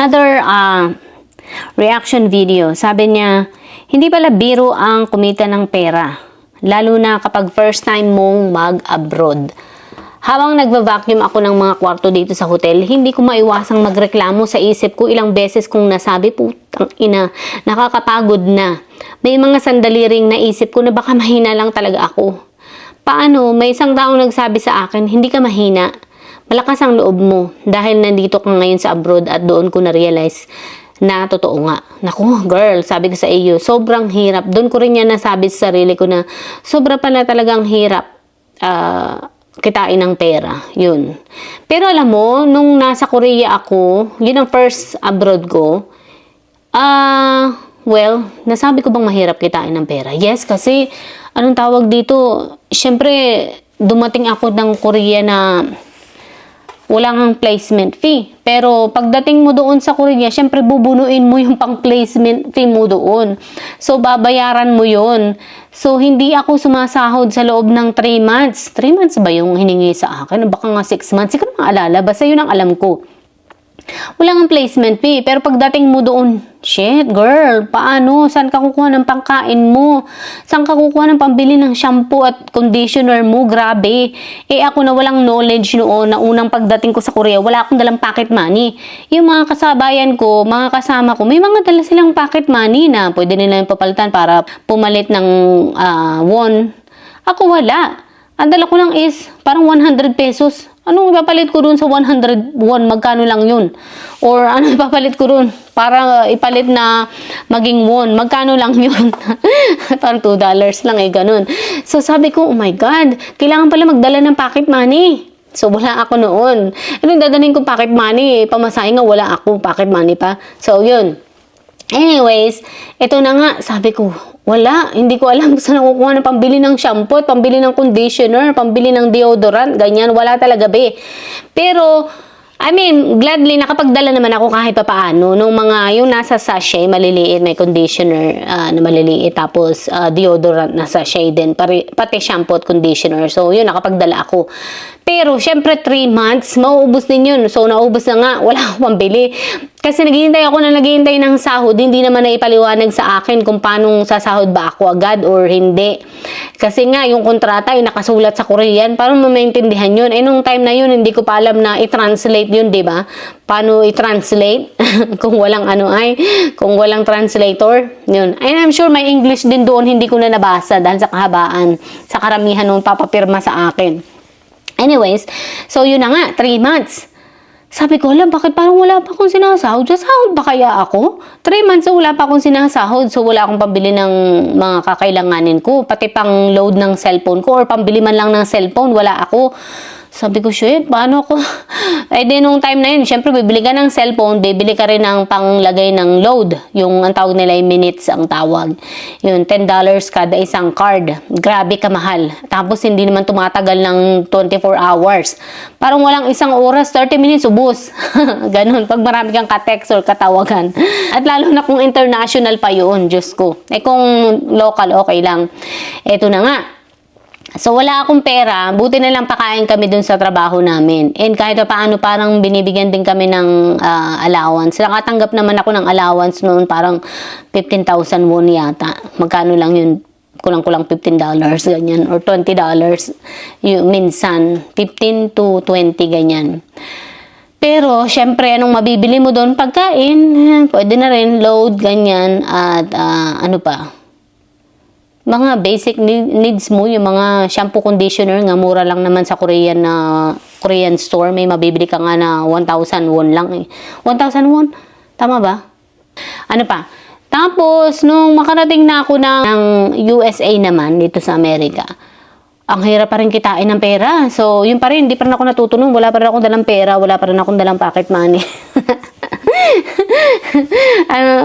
Another reaction video. Sabi niya, hindi pala biro ang kumita ng pera. Lalo na kapag first time mong mag-abroad. Habang nagva-vacuum ako ng mga kwarto dito sa hotel, hindi ko maiwasang magreklamo sa isip ko. Ilang beses kong nasabi, putang ina, nakakapagod na. May mga sandali ring naisip ko na baka mahina lang talaga ako. Paano? May isang taong nagsabi sa akin, hindi ka mahina. Malakas ang loob mo dahil nandito ka ngayon sa abroad at doon ko na-realize na totoo nga. Naku, girl, sabi ko sa iyo, sobrang hirap. Doon ko rin yan nasabi sa sarili ko na sobra pala talagang hirap kitain ng pera. Yun. Pero alam mo, nung nasa Korea ako, yun ang first abroad ko, well, nasabi ko bang mahirap kitain ng pera? Yes, kasi anong tawag dito? Siyempre, dumating ako ng Korea na wala ngang placement fee. Pero pagdating mo doon sa Korea, syempre bubunuin mo yung pang placement fee mo doon. So babayaran mo yun. So hindi ako sumasahod sa loob ng 3 months. 3 months ba yung hiningi sa akin? Baka nga 6 months. Hindi ko maalala. Basta yun ang alam ko. Wala ngang placement fee. Pero pagdating mo doon, shit, girl, paano? Saan ka kukuha ng pangkain mo? Saan ka kukuha ng pambili ng shampoo at conditioner mo? Grabe. Eh ako na walang knowledge noon na unang pagdating ko sa Korea, wala akong dalang pocket money. Yung mga kasabayan ko, mga kasama ko, may mga dala silang pocket money na pwede nila yung papalitan para pumalit ng won. Ako wala. Ang dala ko lang is parang 100 pesos. Anong ipapalit ko dun sa 100 won? Magkano lang yun? Or ano ipapalit ko dun? Para ipalit na maging won. Magkano lang yun? Parang $2 lang eh, ganun. So sabi ko, oh my God, kailangan pala magdala ng pocket money. So wala ako noon. Anong dadaling ko pocket money? Pamasahe nga, wala ako pocket money pa. So yun. Anyways, ito na nga, sabi ko, wala, hindi ko alam kung saan nakukuha ng pambili ng shampoo, pambili ng conditioner, pambili ng deodorant, ganyan, wala talaga be. Pero, I mean, gladly, nakapagdala naman ako kahit pa paano. Nung mga, yung nasa sachet, maliliit, may conditioner na maliliit, tapos deodorant na sachet din, pati shampoo at conditioner. So, yun, nakapagdala ako. Pero, syempre, 3 months, mauubos din yun. So, naubos na nga, wala akong pambili. Kasi naghihintay ako na naghihintay ng sahod, hindi naman na ipaliwanag sa akin kung paano sasahod ba ako agad or hindi. Kasi nga, yung kontrata ay nakasulat sa Korean, paano mo maintindihan yun? Eh, nung time na yun, hindi ko pa alam na i-translate yun, di ba? Paano i-translate? Kung walang kung walang translator, yun. And I'm sure may English din doon, hindi ko na nabasa dahil sa kahabaan, sa karamihan nung papapirma sa akin. Anyways, so yun na nga, 3 months. Sabi ko, alam, bakit parang wala pa akong sinasahod? Sasahod ba kaya ako? 3 months so wala pa akong sinasahod. So wala akong pambili ng mga kakailanganin ko. Pati pang load ng cellphone ko or pambili man lang ng cellphone, wala ako. Sabi ko, shit, paano ako? Eh di nung time na yun, syempre bibili ka ng cellphone, bibili ka rin ng panglagay ng load. Yung ang tawag nila ay minutes ang tawag. Yun, $10 kada isang card. Grabe kamahal. Tapos hindi naman tumatagal ng 24 hours. Parang walang isang oras, 30 minutes, ubos. Ganun, pag marami kang ka-text or katawagan. At lalo na kung international pa yun, Diyos ko. Eh kung local, okay lang. Eto na nga. So, wala akong pera. Buti na lang pakain kami dun sa trabaho namin. And kahit paano, parang binibigyan din kami ng allowance. Nakatanggap naman ako ng allowance noon, parang 15,000 won yata. Magkano lang yun? Kulang-kulang $15, ganyan. Or $20. Yung minsan, 15 to 20, ganyan. Pero, syempre, anong mabibili mo doon? Pagkain. Pwede na rin, load, ganyan. At ano pa? Mga basic needs mo, yung mga shampoo, conditioner, nga mura lang naman sa Korean store. May mabibili ka nga na 1,000 won lang eh. 1,000 won? Tama ba? Ano pa? Tapos, nung makarating na ako ng USA naman, dito sa Amerika, ang hirap pa rin kitain ng pera. So, yun pa rin, hindi pa rin ako natutunan. Wala pa rin akong dalang pera, wala pa rin akong dalang pocket money.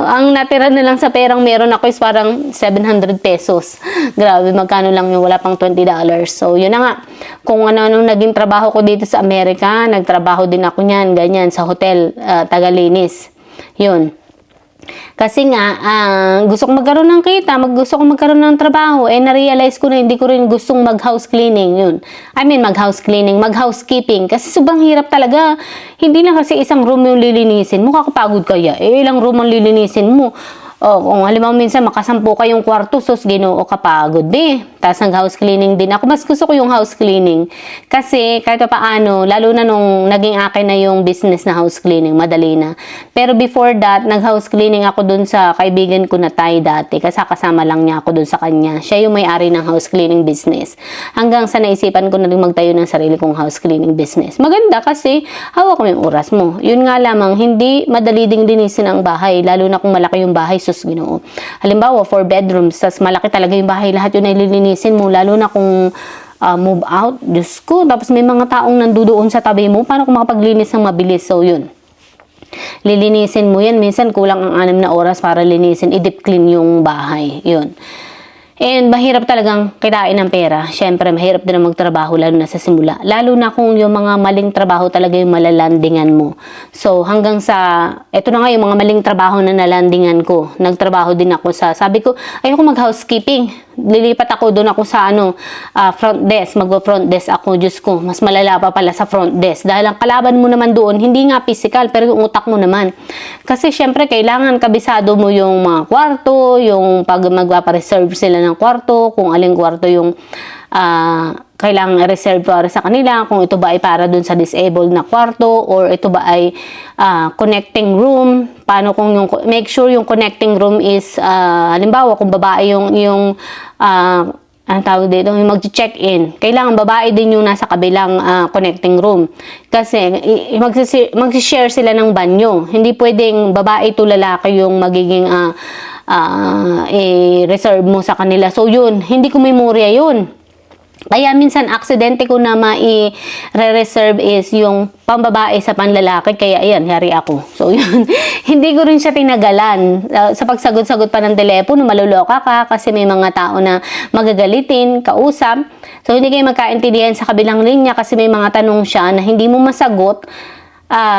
Ang natira na lang sa perang meron ako is parang 700 pesos. Grabe, magkano lang yung wala pang $20. So, yun na nga. Kung ano-anong naging trabaho ko dito sa Amerika, nagtrabaho din ako niyan, ganyan, sa hotel, tagalinis. Yun. Kasi nga, gusto kong magkaroon ng kita, gusto kong magkaroon ng trabaho, na-realize ko na hindi ko rin gustong mag-house cleaning, yun. I mean, mag-house cleaning, mag-housekeeping. Kasi sobrang hirap talaga. Hindi lang kasi isang room yung lilinisin mo, kakapagod kaya. Ilang room ang lilinisin mo. O, kung halimbawa minsan makasampu kayong kwarto, sus, ginoo kapagod, be. Tapos nag-house cleaning din ako. Mas gusto ko yung house cleaning. Kasi kahit pa paano, lalo na nung naging akin na yung business na house cleaning, madali na. Pero before that, nag-house cleaning ako dun sa kaibigan ko na Thai dati. Kasi kasama lang niya ako dun sa kanya. Siya yung may-ari ng house cleaning business. Hanggang sa naisipan ko na rin magtayo ng sarili kong house cleaning business. Maganda kasi hawak mo yung oras mo. Yun nga lamang, hindi madali ding linisin ang bahay. Lalo na kung malaki yung bahay, sus, ginoo. Halimbawa, 4 bedrooms, tas malaki talaga yung bahay, lahat yun ay lilinisin mo, lalo na kung move out, Diyos ko, tapos may mga taong nandudoon sa tabi mo, paano kung makapaglinis ng mabilis? So, yun. Lilinisin mo yan, minsan kulang ang 6 na oras para linisin, i-deep clean yung bahay, yun. And mahirap talagang kitain ng pera. Siyempre, mahirap din ang magtrabaho lalo na sa simula. Lalo na kung yung mga maling trabaho talaga yung malalandingan mo. So, hanggang sa, eto na nga yung mga maling trabaho na nalandingan ko. Nagtrabaho din ako sa, sabi ko, ayoko mag-housekeeping. Lilipat ako doon ako sa front desk. Mag-front desk ako. Diyos ko, mas malala pa pala sa front desk. Dahil ang kalaban mo naman doon, hindi nga physical, pero yung utak mo naman. Kasi syempre, kailangan kabisado mo yung mga kwarto, yung pag magpapareserve sila ng kwarto, kung aling kwarto yung kailangan i-reserve para sa kanila, kung ito ba ay para dun sa disabled na kwarto, or ito ba ay connecting room, paano kung yung, make sure yung connecting room is, halimbawa kung babae yung ang tawag dito, yung mag-check-in. Kailangan babae din yung nasa kabilang connecting room. Kasi mag-share sila ng banyo. Hindi pwedeng babae to lalaki yung magiging i-reserve mo sa kanila. So yun, hindi ko memorya yun. Kaya minsan aksidente ko na mai-reserve is yung pambabae sa panlalaki. Kaya ayan, yari ako. So yun, hindi ko rin siya tinagalan. Sa pagsagot-sagot pa ng telepono, maluloka ka kasi may mga tao na magagalitin, kausap. So hindi kayo magkaintindihan sa kabilang linya kasi may mga tanong siya na hindi mo masagot.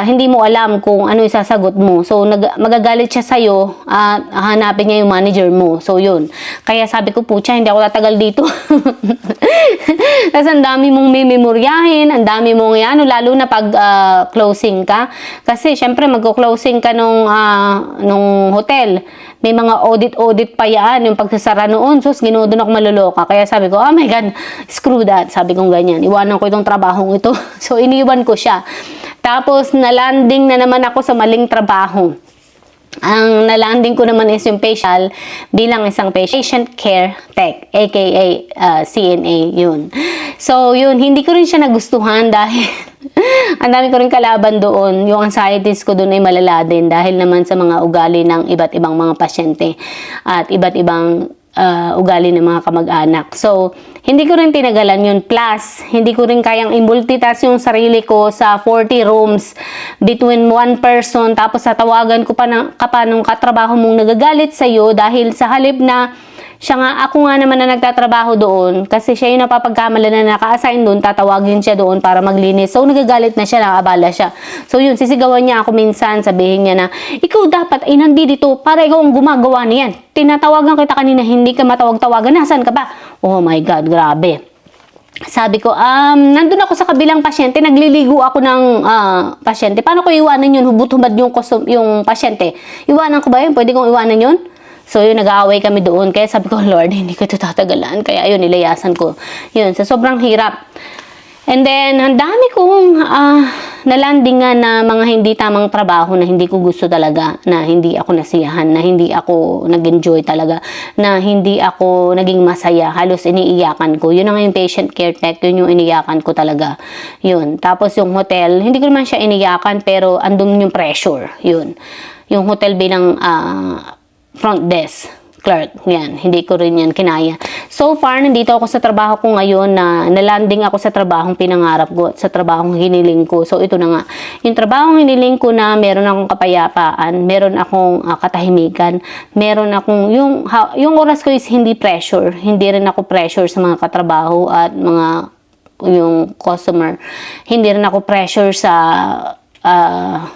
Hindi mo alam kung ano yung sasagot mo. So, magagalit siya sa'yo at hanapin niya yung manager mo. So, yun. Kaya sabi ko, pucha, hindi ako tatagal dito. Tapos, ang dami mong memoryahin, ang dami mong lalo na pag closing ka. Kasi, syempre, magko-closing ka nung hotel. May mga audit pa yan, yung pagsasara noon. So, ginudo na ako maluloka. Kaya sabi ko, oh my God, screw that. Sabi ko ganyan. Iwanan ko itong trabahong ito. So, iniwan ko siya. Tapos, nalanding na naman ako sa maling trabaho. Ang nalanding ko naman is yung facial bilang isang patient care tech, aka CNA, yun. So, yun, hindi ko rin siya nagustuhan dahil ang dami ko rin kalaban doon. Yung anxieties ko doon ay malala din dahil naman sa mga ugali ng iba't ibang mga pasyente at iba't ibang ugali ng mga kamag-anak. So, hindi ko rin tinagalan yun. Plus, hindi ko rin kayang i-multitask yung sarili ko sa 40 rooms between one person. Tapos, tatawagan ko pa nung katrabaho mong nagagalit sa'yo dahil sa halip na siya nga, ako nga naman na nagtatrabaho doon kasi siya yung napapagkamala na naka-assign doon, tatawagin siya doon para maglinis. So, nagagalit na siya, nakabala siya. So, yun, sisigawan niya ako minsan, sabihin niya na, ikaw dapat ay nandito para ikaw ang gumagawa niyan. Tinatawagan kita kanina, hindi ka matawag-tawagan, nasan ka ba? Oh my God, grabe. Sabi ko, nandun ako sa kabilang pasyente, nagliligo ako ng pasyente. Paano ko iwanan yun? Hubot-hubad yung pasyente. Iwanan ko ba yun? Pwede kong iwanan yun? So, yun, nag-aaway kami doon. Kaya sabi ko, Lord, hindi ko ito tatagalan. Kaya, yun, nilayasan ko. Yun, sa sobrang hirap. And then, ang dami kong nalandingan na mga hindi tamang trabaho na hindi ko gusto talaga, na hindi ako nasiyahan, na hindi ako nag-enjoy talaga, na hindi ako naging masaya. Halos iniiyakan ko. Yun ang yung patient care tech, yun yung iniiyakan ko talaga. Yun. Tapos yung hotel, hindi ko naman siya iniiyakan, pero andun yung pressure. Yun. Yung hotel bilang front desk clerk, yan, hindi ko rin yan kinaya. So far, nandito ako sa trabaho ko ngayon na nalanding ako sa trabahong pinangarap ko at sa trabahong hiniling ko. So ito na nga, yung trabahong hiniling ko na meron akong kapayapaan, meron akong katahimikan, meron akong, yung oras ko is hindi pressure, hindi rin ako pressure sa mga katrabaho at yung customer, hindi rin ako pressure sa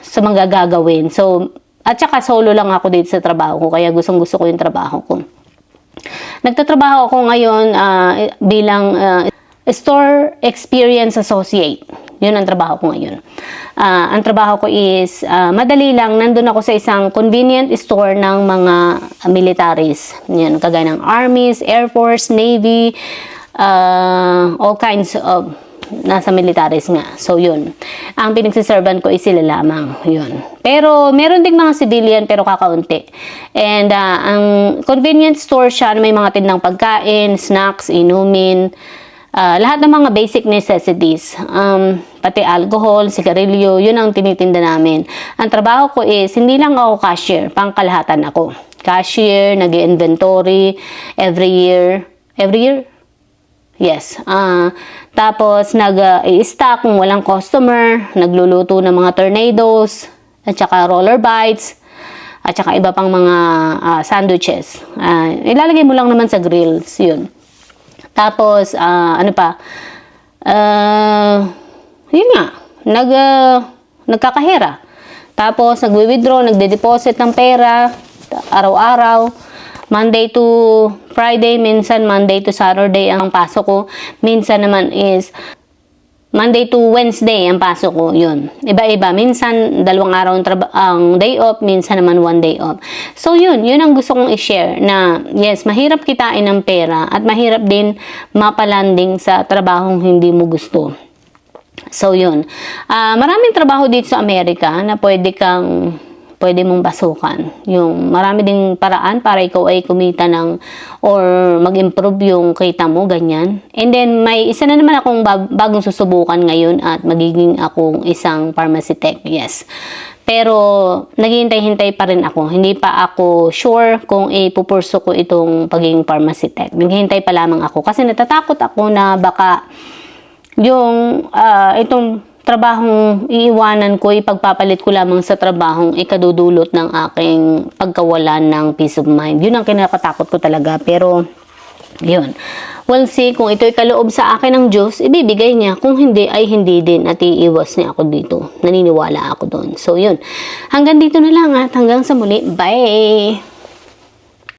mga gagawin. So, At saka solo lang ako dito sa trabaho ko, kaya gustong-gusto ko yung trabaho ko. Nagtatrabaho ako ngayon bilang Store Experience Associate. Yun ang trabaho ko ngayon. Ang trabaho ko is, madali lang, nandun ako sa isang convenient store ng mga militaries. Yan, kagaya ng Armies, Air Force, Navy, all kinds of nasa militaries nga. So, yun. Ang pinagsiservan ko is sila lamang. Yun. Pero, meron ding mga civilian pero kakaunti. And, ang convenience store siya, may mga tindang pagkain, snacks, inumin, lahat ng mga basic necessities. Pati alcohol, sigarilyo, yun ang tinitinda namin. Ang trabaho ko is, hindi lang ako cashier, pangkalahatan ako. Cashier, nag-inventory, every year. Every year? Yes. Tapos, nag-i-stock kung walang customer, nagluluto ng mga tornadoes, at saka roller bites, at saka iba pang mga sandwiches. Ilalagay mo lang naman sa grills, yun. Tapos, ano pa? Yun nga, nagkakahera. Tapos, nagwi-withdraw, nagde-deposit ng pera, araw-araw. Monday to Friday, minsan Monday to Saturday ang pasok ko. Minsan naman is Monday to Wednesday ang pasok ko. Yun. Iba-iba. Minsan, 2 araw ang day off. Minsan naman 1 day off. So, yun ang gusto kong i-share na, yes, mahirap kitain ng pera at mahirap din mapalanding sa trabahong hindi mo gusto. So, yun. Maraming trabaho dito sa Amerika na pwede mong basukan. Yung marami ding paraan para ikaw ay kumita or mag-improve yung kita mo, ganyan. And then, may isa na naman akong bagong susubukan ngayon at magiging akong isang pharmacy tech, yes. Pero, naghihintay-hintay pa rin ako. Hindi pa ako sure kung ipupurso ko itong pagiging pharmacy tech. Naghihintay pa lamang ako. Kasi natatakot ako na baka itong trabahong iiwanan ko, ipagpapalit ko lamang sa trabahong ikadudulot ng aking pagkawalan ng peace of mind. Yun ang kinakatakot ko talaga. Pero, yun. We'll see kung ito'y kaloob sa akin ng Diyos, ibibigay niya. Kung hindi, ay hindi din at iiwas niya ako dito. Naniniwala ako doon. So, yun. Hanggang dito na lang at hanggang sa muli. Bye!